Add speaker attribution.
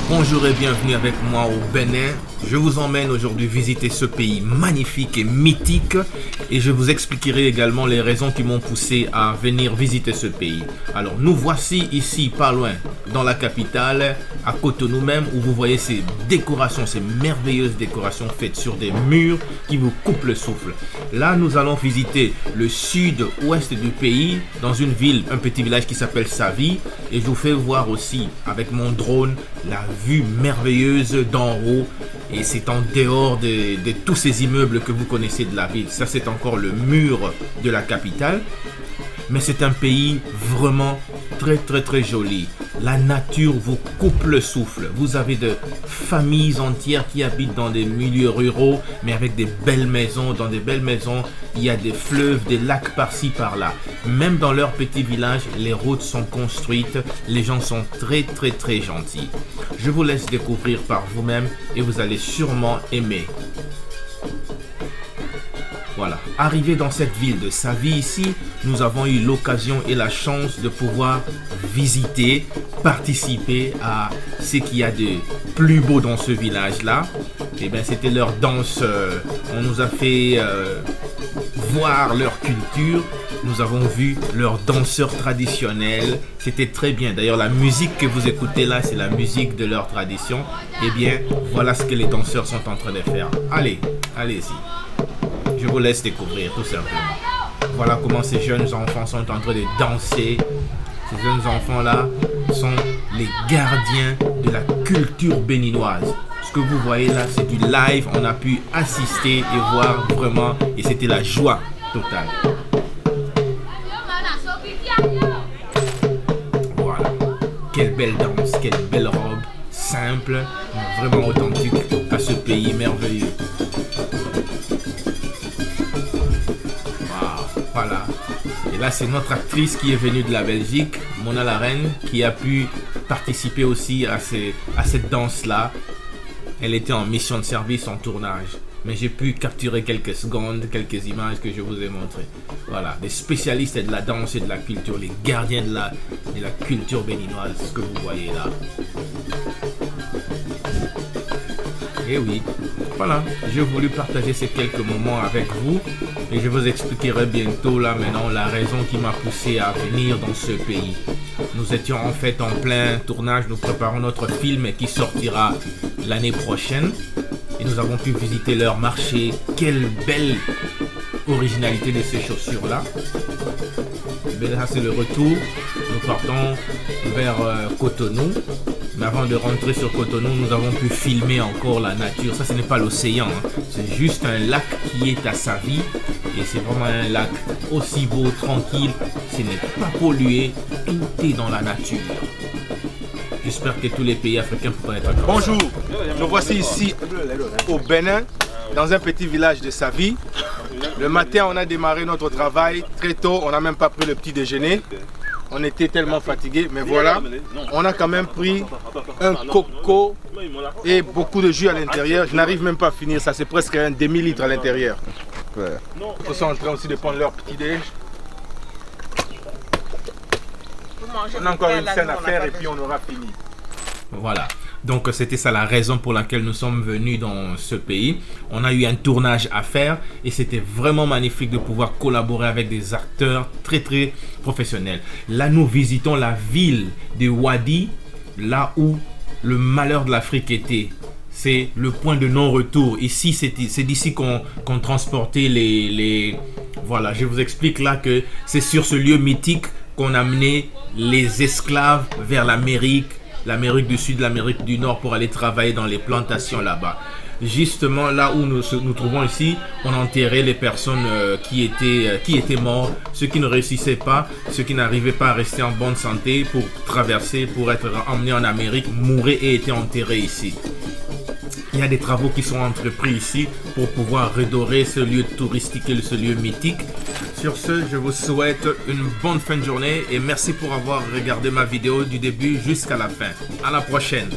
Speaker 1: Bonjour et bienvenue avec moi au Bénin. Je vous emmène aujourd'hui visiter ce pays magnifique et mythique et je vous expliquerai également les raisons qui m'ont poussé à venir visiter ce pays. Alors nous voici ici pas loin dans la capitale, à Cotonou même, où vous voyez ces décorations, ces merveilleuses décorations faites sur des murs qui vous coupent le souffle. Là nous allons visiter le sud-ouest du pays dans une ville, un petit village qui s'appelle Savi, et je vous fais voir aussi avec mon drone la vue merveilleuse d'en haut. Et c'est en dehors de tous ces immeubles que vous connaissez de la ville. Ça, c'est encore le mur de la capitale. Mais c'est un pays vraiment très joli. La nature vous coupe le souffle. Vous avez de familles entières qui habitent dans des milieux ruraux, mais avec des belles maisons. Dans des belles maisons, il y a des fleuves, des lacs par-ci, par-là. Même dans leur petit village, les routes sont construites. Les gens sont très gentils. Je vous laisse découvrir par vous-même et vous allez sûrement aimer. Voilà, arrivé dans cette ville de Savi ici, nous avons eu l'occasion et la chance de pouvoir visiter, participer à ce qu'il y a de plus beau dans ce village-là. Et bien, c'était leur danse, on nous a fait voir leur culture. Nous avons vu leurs danseurs traditionnels. C'était très bien. D'ailleurs, la musique que vous écoutez là, c'est la musique de leur tradition. Eh bien, voilà ce que les danseurs sont en train de faire. Allez, allez-y. Je vous laisse découvrir tout simplement. Voilà comment ces jeunes enfants sont en train de danser. Ces jeunes enfants-là sont les gardiens de la culture béninoise. Ce que vous voyez là, c'est du live. On a pu assister et voir vraiment. Et c'était la joie totale. Voilà. Quelle belle danse, quelle belle robe. Simple, mais vraiment authentique à ce pays merveilleux. Voilà. Et là, c'est notre actrice qui est venue de la Belgique, Mona Larraine, qui a pu participer aussi à cette danse-là. Elle était en mission de service en tournage. Mais j'ai pu capturer quelques secondes, quelques images que je vous ai montrées. Voilà, des spécialistes de la danse et de la culture, les gardiens de la culture béninoise, ce que vous voyez là. Et oui, voilà, j'ai voulu partager ces quelques moments avec vous et je vous expliquerai bientôt là maintenant la raison qui m'a poussé à venir dans ce pays. Nous étions en fait en plein tournage, nous préparons notre film qui sortira l'année prochaine et nous avons pu visiter leur marché. Quelle belle originalité de ces chaussures là. Et là c'est le retour, nous partons vers Cotonou. Mais avant de rentrer sur Cotonou, nous avons pu filmer encore la nature. Ça, ce n'est pas l'océan, hein. C'est juste un lac qui est à Savi. Et c'est vraiment un lac aussi beau, tranquille. Ce n'est pas pollué. Tout est dans la nature. J'espère que tous les pays africains pourront être comme
Speaker 2: Bonjour, nous voici ici au Bénin, dans un petit village de Savi. Le matin, on a démarré notre travail très tôt. On n'a même pas pris le petit déjeuner. On était tellement fatigués, mais voilà, on a quand même pris un coco et beaucoup de jus à l'intérieur. Je n'arrive même pas à finir ça, c'est presque un demi-litre à l'intérieur. Ils sont en train aussi de prendre leur petit déj. On a encore une scène à faire et puis on aura fini.
Speaker 1: Voilà. Donc c'était ça la raison pour laquelle nous sommes venus dans ce pays. On a eu un tournage à faire et c'était vraiment magnifique de pouvoir collaborer avec des acteurs très professionnels. Là nous visitons la ville de Ouadi, là où le malheur de l'Afrique était. C'est le point de non-retour. Ici c'est d'ici qu'on transportait les... Voilà, je vous explique là que c'est sur ce lieu mythique qu'on a amené les esclaves vers l'Amérique du Sud, l'Amérique du Nord pour aller travailler dans les plantations là-bas. Justement là où nous trouvons ici, on enterrait les personnes qui étaient morts, ceux qui ne réussissaient pas, ceux qui n'arrivaient pas à rester en bonne santé pour traverser, pour être emmenés en Amérique, mouraient et étaient enterrés ici. Il y a des travaux qui sont entrepris ici pour pouvoir redorer ce lieu touristique et ce lieu mythique. Sur ce, je vous souhaite une bonne fin de journée et merci pour avoir regardé ma vidéo du début jusqu'à la fin. À la prochaine.